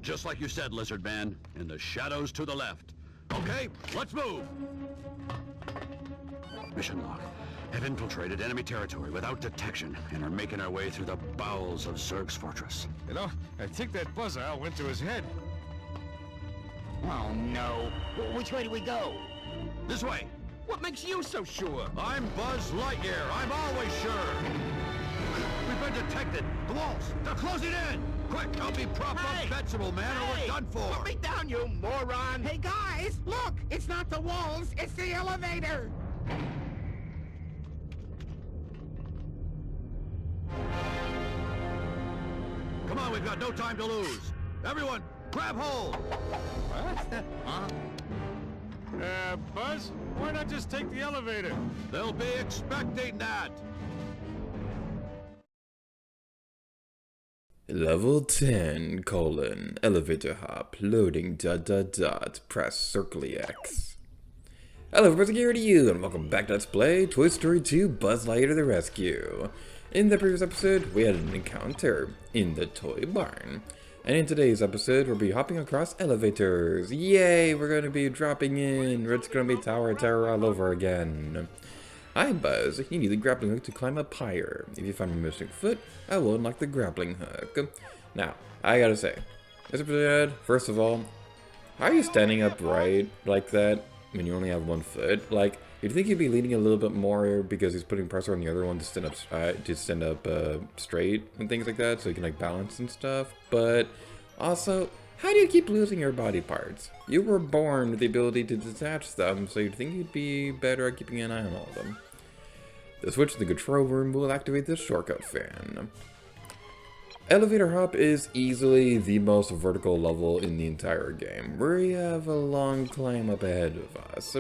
Just like you said, Lizard Man, in the shadows to the left. Okay, let's move! Mission log. Have infiltrated enemy territory without detection and are making our way through the bowels of Zerg's fortress. You know, I think that buzzsaw went to his head. Oh no. Which way do we go? This way! What makes you so sure? I'm Buzz Lightyear. I'm always sure. We've been detected. The walls, they're closing in. Quick, help me prop up Vegetable Man or we're done for. Put me down, you moron! Hey guys, look! It's not the walls, it's the elevator! Come on, we've got no time to lose. Everyone, grab hold. What? Huh? Buzz, why not just take the elevator? They'll be expecting that. Level 10, elevator hop, loading, press circle X. Hello everybody, here to you, and welcome back to Let's Play Toy Story 2 Buzz Lightyear to the Rescue. In the previous episode, we had an encounter in the toy barn. And in today's episode, we'll be hopping across elevators. Yay, we're going to be dropping in. It's going to be Tower of Terror all over again. Hi Buzz, you need the grappling hook to climb up higher. If you find a missing foot, I will unlock the grappling hook. Now, I gotta say, this episode, first of all, how are you standing upright like that when you only have one foot? Like, you'd think you'd be leaning a little bit more because he's putting pressure on the other one to stand up straight and things like that, so you can like balance and stuff. But also, how do you keep losing your body parts? You were born with the ability to detach them, so you'd think you'd be better at keeping an eye on all of them. The switch to the control room will activate this shortcut fan. Elevator hop is easily the most vertical level in the entire game. We have a long climb up ahead of us.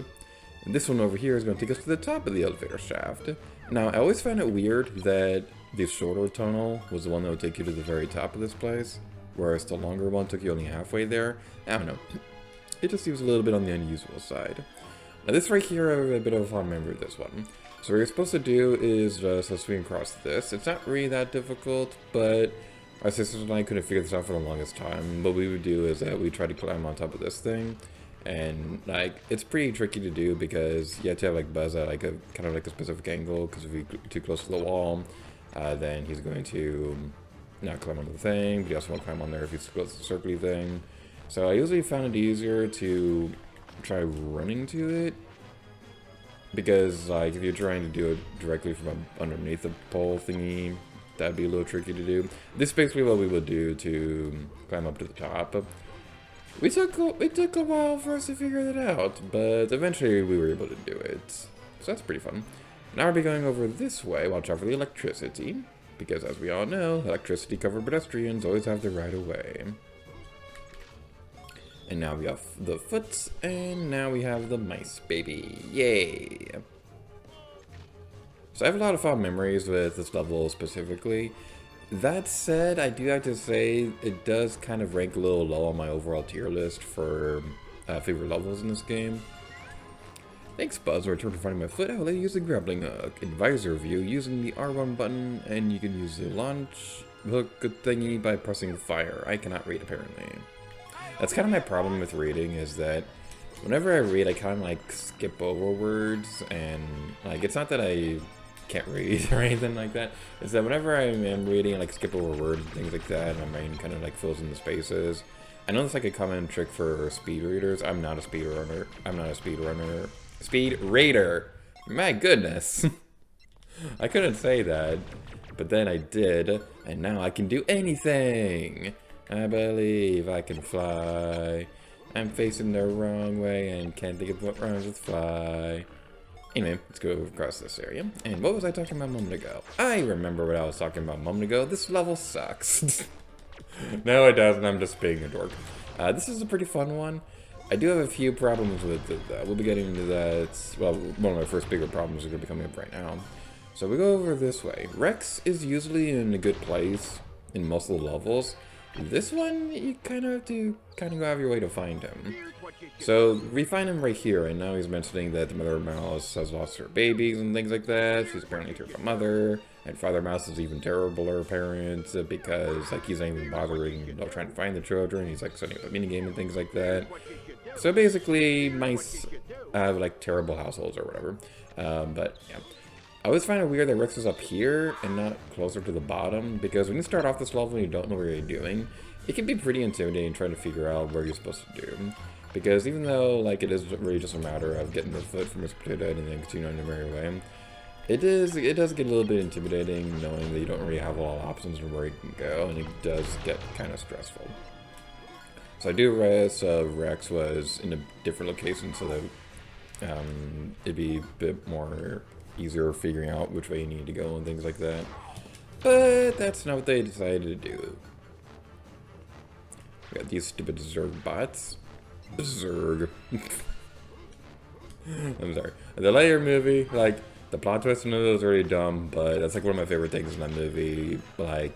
This one over here is going to take us to the top of the elevator shaft. Now, I always found it weird that the shorter tunnel was the one that would take you to the very top of this place, whereas the longer one took you only halfway there. I don't know. It just seems a little bit on the unusual side. Now, this right here, I have a bit of a fond memory of this one. So what you're supposed to do is just swing across this. It's not really that difficult, but our sisters and I couldn't figure this out for the longest time. What we would do is that we try to climb on top of this thing. And like, it's pretty tricky to do because you have to have like Buzz at like a kind of like a specific angle, because if you're too close to the wall, then he's going to not climb on the thing, but he also won't climb on there if he's close to the circly thing. So I usually found it easier to try running to it, because like if you're trying to do it directly from underneath the pole thingy, that'd be a little tricky to do. This is basically what we would do to climb up to the top. It took a while for us to figure that out, but eventually we were able to do it. So that's pretty fun. Now we'll be going over this way. Watch out for the electricity, because as we all know, electricity-covered pedestrians always have the right of way. And now we have the foot, and now we have the mice, baby. Yay! So I have a lot of fond memories with this level specifically. That said, I do have to say it does kind of rank a little low on my overall tier list for favorite levels in this game. Thanks Buzz, return to finding my foot. I will let you use the grappling hook. In visor view, using the R1 button, and you can use the launch hook thingy by pressing fire. I cannot read apparently. That's kind of my problem with reading, is that whenever I read, I kind of like skip over words, and like it's not that I can't read or anything like that. It's that whenever I am reading, I like skip over words and things like that, and my brain kind of like fills in the spaces. I know that's like a common trick for speed readers. I'm not a speed runner. I'm not a speed runner. Speed raider. My goodness. I couldn't say that, but then I did, and now I can do anything. I believe I can fly. I'm facing the wrong way and can't think of what rhymes with fly. Anyway, let's go across this area. And what was I talking about a moment ago? I remember what I was talking about a moment ago. This level sucks. No, it doesn't. I'm just being a dork. This is a pretty fun one. I do have a few problems with it. We'll be getting into that. Well, one of my first bigger problems is going to be coming up right now. So we go over this way. Rex is usually in a good place in most of the levels. This one, you kind of have to go out of your way to find him. So we find him right here, and now he's mentioning that the mother mouse has lost her babies and things like that. She's apparently a terrible mother, and Father Mouse is even terribler parent because like he's not even bothering, trying to find the children. He's like setting up a minigame and things like that. So basically, mice have like terrible households or whatever. But yeah, I always find it weird that Rex is up here and not closer to the bottom, because when you start off this level and you don't know what you're doing, it can be pretty intimidating trying to figure out what you're supposed to do. Because even though like it is really just a matter of getting the foot from its potato and then continue on your merry way, it does get a little bit intimidating knowing that you don't really have a lot of options of where you can go, and it does get kind of stressful. So I do realize Rex was in a different location so that it'd be a bit more easier figuring out which way you need to go and things like that. But that's not what they decided to do. We got these stupid Zerg bots. Zerg. I'm sorry. The Layer movie, like, the plot twist in it was really dumb, but that's like one of my favorite things in that movie. Like,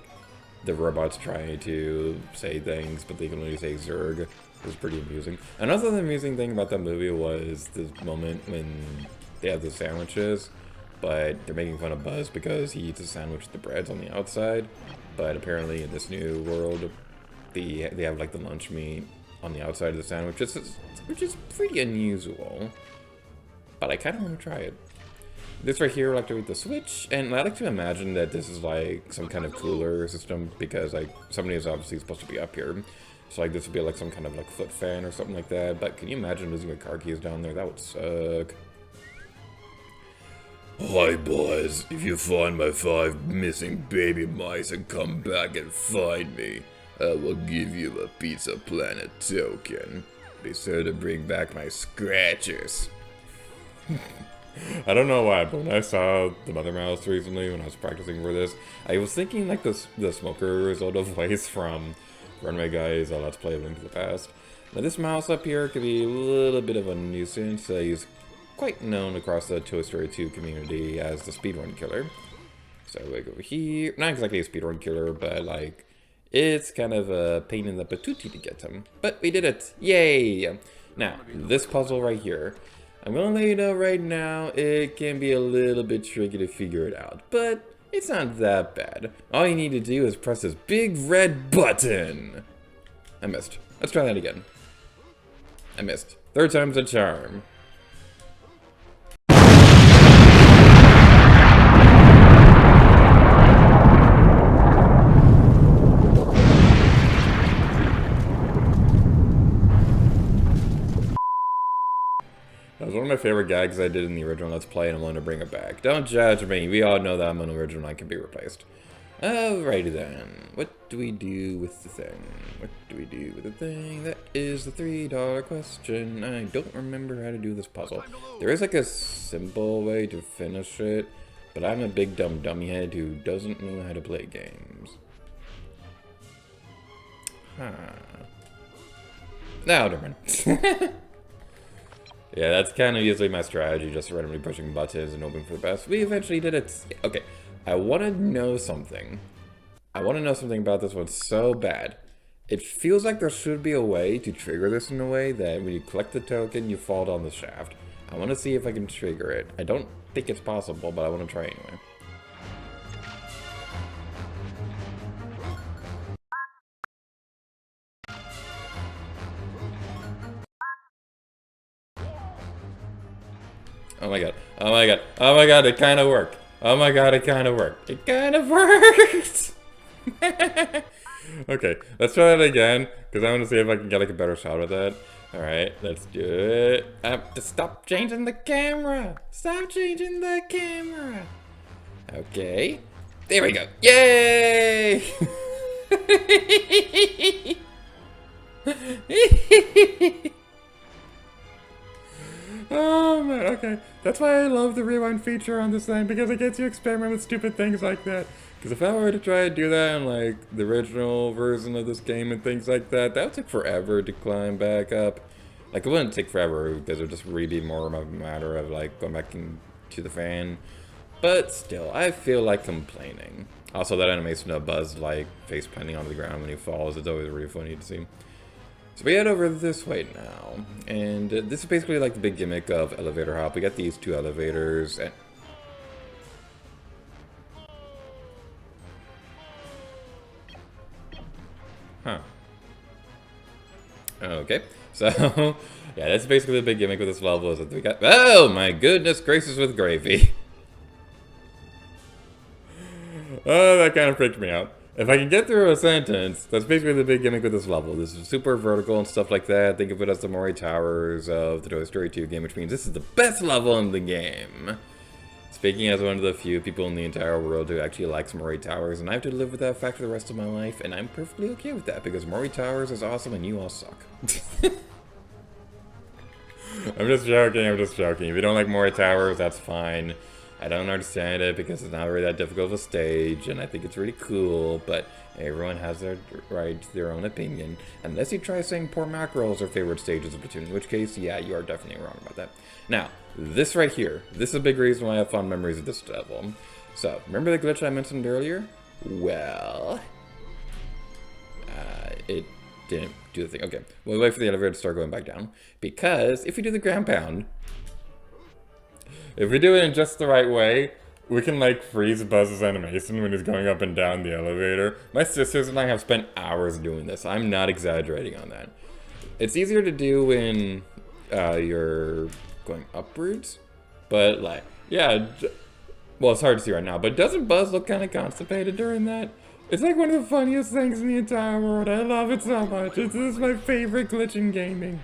the robots trying to say things, but they can only say Zerg. It was pretty amusing. Another amusing thing about that movie was this moment when they have the sandwiches, but they're making fun of Buzz because he eats a sandwich with the breads on the outside. But apparently in this new world, they have like the lunch meat on the outside of the sandwich, which is pretty unusual. But I kind of want to try it. This right here will activate the switch, and I like to imagine that this is like some kind of cooler system, because like somebody is obviously supposed to be up here. So like this would be like some kind of like foot fan or something like that. But can you imagine losing your car keys down there? That would suck. Hi boys, if you find my 5 missing baby mice and come back and find me, I will give you a Pizza Planet token. Be sure to bring back my scratchers. I don't know why, but when I saw the Mother Mouse recently, when I was practicing for this, I was thinking like the Smoker Zelda voice from Runway Guys, Let's Play Link to the Past. Now this mouse up here could be a little bit of a nuisance. He's quite known across the Toy Story 2 community as the speedrun killer. So we go over here, not exactly a speedrun killer, but like, it's kind of a pain in the patootie to get him. But we did it, yay! Now, this puzzle right here, I'm gonna let you know right now, it can be a little bit tricky to figure it out, but it's not that bad. All you need to do is press this big red button. I missed. Let's try that again. I missed. Third time's a charm. That was one of my favorite gags I did in the original Let's Play, and I'm willing to bring it back. Don't judge me, we all know that I'm an original and can be replaced. Alrighty then, what do we do with the thing? What do we do with the thing? That is the $3 question. I don't remember how to do this puzzle. There is like a simple way to finish it, but I'm a big dumb dummyhead who doesn't know how to play games. Huh. Now, never mind. Yeah, that's kind of usually my strategy, just randomly pushing buttons and hoping for the best. We eventually did it. Okay, I want to know something. I want to know something about this one so bad. It feels like there should be a way to trigger this in a way that when you collect the token, you fall down the shaft. I want to see if I can trigger it. I don't think it's possible, but I want to try anyway. Oh my god, oh my god, oh my god, it kind of worked. Oh my god, it kind of worked. It kind of worked! Okay, let's try that again, because I want to see if I can get like a better shot of that. Alright, let's do it. I have to stop changing the camera! Stop changing the camera! Okay. There we go. Yay! Oh man, okay. That's why I love the rewind feature on this thing, because it gets you to experiment with stupid things like that. Because if I were to try to do that in like the original version of this game and things like that, that would take forever to climb back up. Like it wouldn't take forever, because it would just really be more of a matter of like going back into the fan. But still, I feel like complaining. Also, that animation of Buzz like face planting onto the ground when he falls, it's always really funny to see. So we head over this way now, and this is basically like the big gimmick of elevator hop. We got these two elevators, and okay, so yeah, that's basically the big gimmick with this level is that we got. Oh my goodness gracious with gravy! Oh, that kind of freaked me out. If I can get through a sentence, that's basically the big gimmick with this level. This is super vertical and stuff like that. Think of it as the Mori Towers of the Toy Story 2 game, which means this is the best level in the game. Speaking as one of the few people in the entire world who actually likes Mori Towers, and I have to live with that fact for the rest of my life, and I'm perfectly okay with that, because Mori Towers is awesome and you all suck. I'm just joking, I'm just joking. If you don't like Mori Towers, that's fine. I don't understand it because it's not really that difficult of a stage, and I think it's really cool, but everyone has their right to their own opinion. Unless you try saying poor mackerel is their favorite stages of Platoon, in which case, yeah, you are definitely wrong about that. Now, this right here, this is a big reason why I have fond memories of this level. So, remember the glitch I mentioned earlier? Well, it didn't do the thing. Okay, we'll wait for the elevator to start going back down, because if we do the ground pound, if we do it in just the right way, we can like freeze Buzz's animation when he's going up and down the elevator. My sisters and I have spent hours doing this. I'm not exaggerating on that. It's easier to do when you're going upwards, but like, yeah, well, it's hard to see right now, but doesn't Buzz look kind of constipated during that? It's like one of the funniest things in the entire world. I love it so much. This is my favorite glitch in gaming.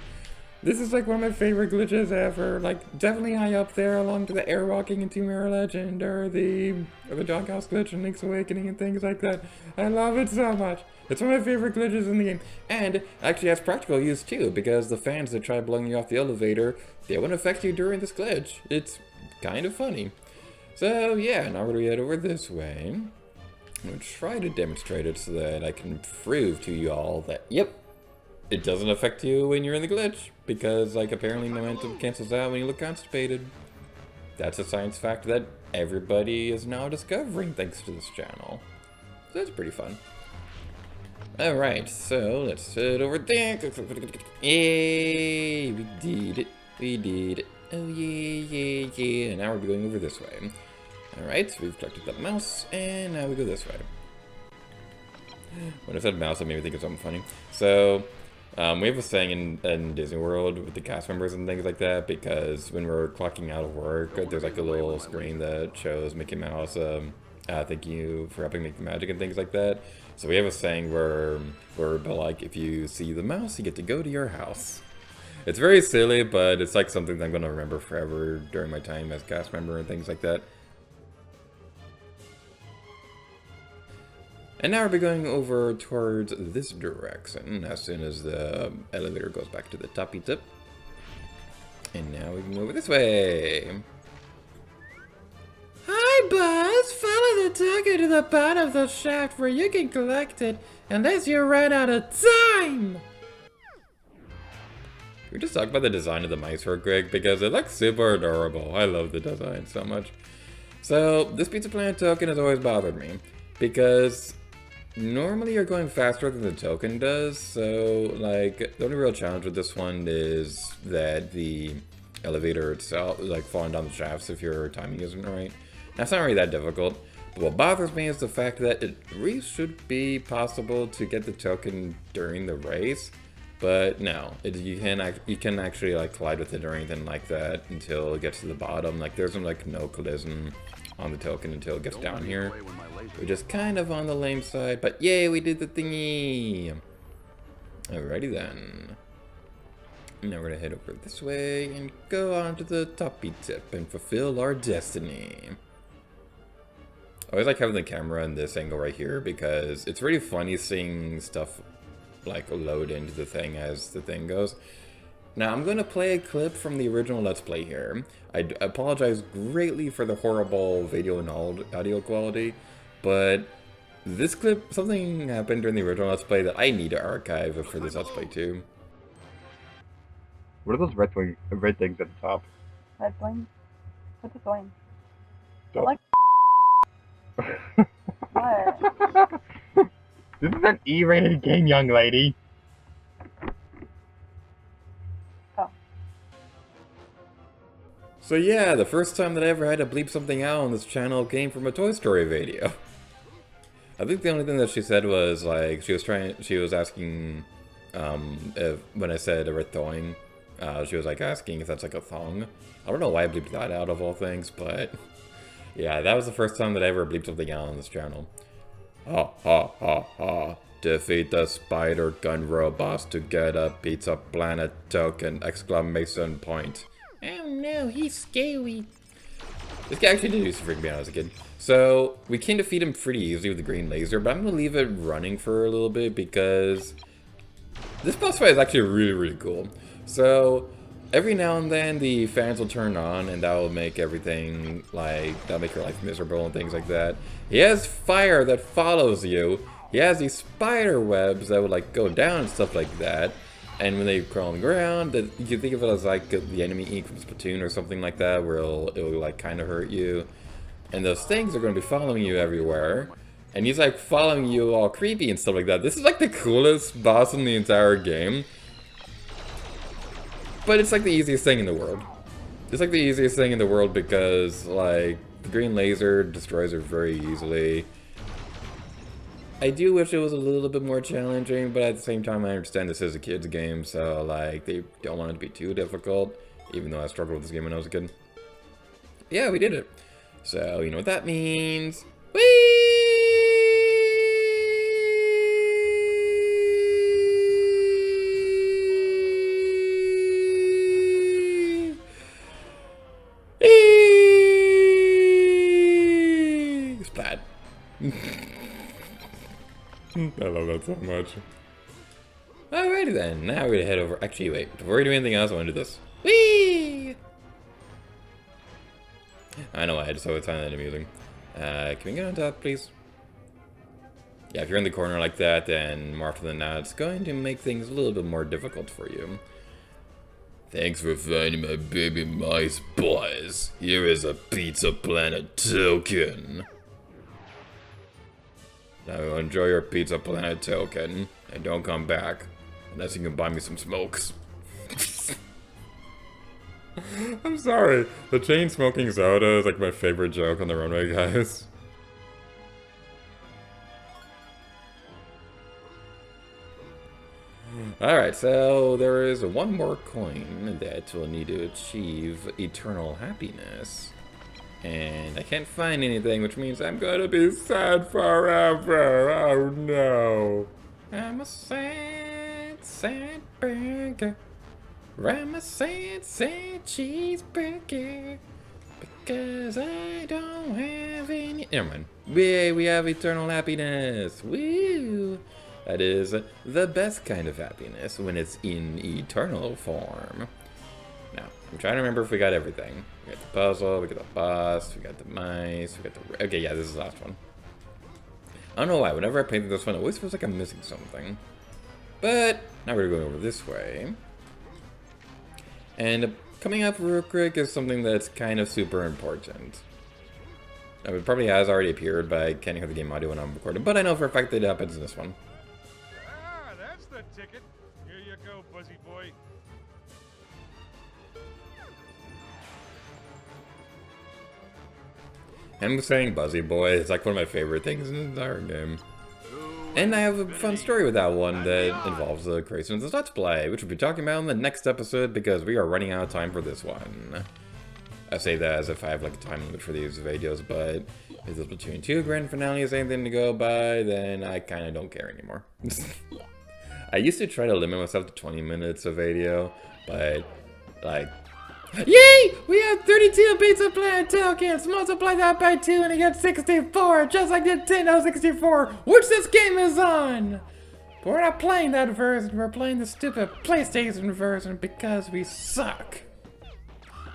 This is like one of my favorite glitches ever. Like, definitely high up there along to the airwalking in Tomb Raider Legend or the Doghouse glitch in Link's Awakening and things like that. I love it so much. It's one of my favorite glitches in the game. And actually has practical use too, because the fans that try blowing you off the elevator, they won't affect you during this glitch. It's kind of funny. So yeah, now we're gonna head over this way. I'm gonna try to demonstrate it so that I can prove to you all that, yep, it doesn't affect you when you're in the glitch, because like apparently momentum cancels out when you look constipated. That's a science fact that everybody is now discovering thanks to this channel. So that's pretty fun. Alright, so let's head over there. Yay, we did it. We did it. Oh yeah, yeah, yeah. And now we're going over this way. Alright, so we've collected that mouse, and now we go this way. When I said mouse, it made me think of something funny. So, we have a saying in Disney World with the cast members and things like that, because when we're clocking out of work, there's like a little screen that shows Mickey Mouse, thank you for helping make the magic and things like that. So we have a saying where like, if you see the mouse, you get to go to your house. It's very silly, but it's like something that I'm going to remember forever during my time as cast member and things like that. And now we're going over towards this direction as soon as the elevator goes back to the toppy tip. And now we can go over this way. Hi, Buzz! Follow the token to the bottom of the shaft where you can collect it unless you run out of time! Can we just talk about the design of the mice real quick? Because it looks super adorable. I love the design so much. So, this Pizza Planet token has always bothered me. Because normally you're going faster than the token does, so like the only real challenge with this one is that the elevator itself is like falling down the shafts if your timing isn't right. That's not really that difficult, but what bothers me is the fact that it really should be possible to get the token during the race, but no, you can actually like collide with it or anything like that until it gets to the bottom. Like there's like no collision on the token until it gets down here, which is kind of on the lame side, but yay, we did the thingy! Alrighty then. Now we're gonna head over this way and go on to the toppy tip and fulfill our destiny. I always like having the camera in this angle right here because it's really funny seeing stuff like load into the thing as the thing goes. Now, I'm going to play a clip from the original Let's Play here. I apologize greatly for the horrible video and audio quality, but this clip, something happened during the original Let's Play that I need to archive for this Let's Play too. What are those red things at the top? Red flame? What the flame? Don't. Like what? This is an E-rated game, young lady. So yeah, the first time that I ever had to bleep something out on this channel came from a Toy Story video. I think the only thing that she said was, like, she was asking, when I said a red thong, she was, like, asking if that's, like, a thong. I don't know why I bleeped that out of all things, but yeah, that was the first time that I ever bleeped something out on this channel. Ha ha ha ha. Defeat the spider gun robots to get a Pizza Planet token! Exclamation point. Oh no, he's scary. This guy actually did used to freak me out as a kid. So, we can defeat him pretty easily with the green laser, but I'm gonna leave it running for a little bit because this boss fight is actually really, really cool. So, every now and then the fans will turn on and that will make everything, like, that'll make your life miserable and things like that. He has fire that follows you. He has these spider webs that would, like, go down and stuff like that. And when they crawl on the ground, you can think of it as like the enemy ink from Splatoon or something like that, where it'll like kind of hurt you. And those things are going to be following you everywhere. And he's like following you all creepy and stuff like that. This is like the coolest boss in the entire game. But it's like the easiest thing in the world. It's like the easiest thing in the world because like the green laser destroys her very easily. I do wish it was a little bit more challenging, but at the same time I understand this is a kid's game, so like they don't want it to be too difficult, even though I struggled with this game when I was a kid. Yeah, we did it. So, you know what that means? Whee! Splat. I love that so much. Alrighty then, now we're gonna head over. Actually, wait, before we do anything else, I wanna do this. Whee! I know, I just always find that amusing. Can we get on top, please? Yeah, if you're in the corner like that, then more often than not, it's going to make things a little bit more difficult for you. Thanks for finding my baby mice, boys. Here is a Pizza Planet token. Now enjoy your Pizza Planet token, and don't come back, unless you can buy me some smokes. I'm sorry, the chain smoking soda is like my favorite joke on the runway, guys. Alright, so there is one more coin that we'll need to achieve eternal happiness. And I can't find anything, which means I'm gonna be sad forever. Oh no. I'm a sad, sad burger. I'm a sad, sad cheeseburger. Because I don't have any. Never mind. Yay, we have eternal happiness. Woo! That is the best kind of happiness when it's in eternal form. Now, I'm trying to remember if we got everything. We got the puzzle, we got the boss, we got the mice, we got the... Okay, yeah, this is the last one. I don't know why, whenever I play through this one, it always feels like I'm missing something. But, now we're going over this way. And coming up real quick is something that's kind of super important. I mean, it probably has already appeared, but I can't hear the game audio when I'm recording. But I know for a fact that it happens in this one. Ah, that's the ticket. Here you go, Buzzy Boy. I'm saying Buzzy Boy, it's like one of my favorite things in the entire game. And I have a fun story with that one that involves the creation of this Let's Play, which we'll be talking about in the next episode because we are running out of time for this one. I say that as if I have like a time limit for these videos, but if the Splatoon 2 Grand Finale is anything to go by, then I kind of don't care anymore. I used to try to limit myself to 20 minutes of video, but like... Yay! We have 32 Pizza Planet tokens! Multiply that by 2 and you get 64, just like Nintendo 64, which this game is on! But we're not playing that version, we're playing the stupid PlayStation version because we suck.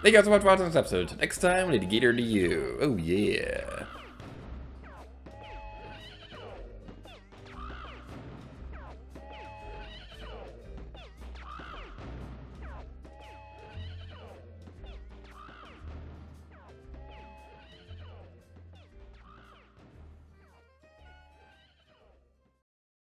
Thank you guys so much for watching this episode. Next time, we need to get her to you. Oh yeah.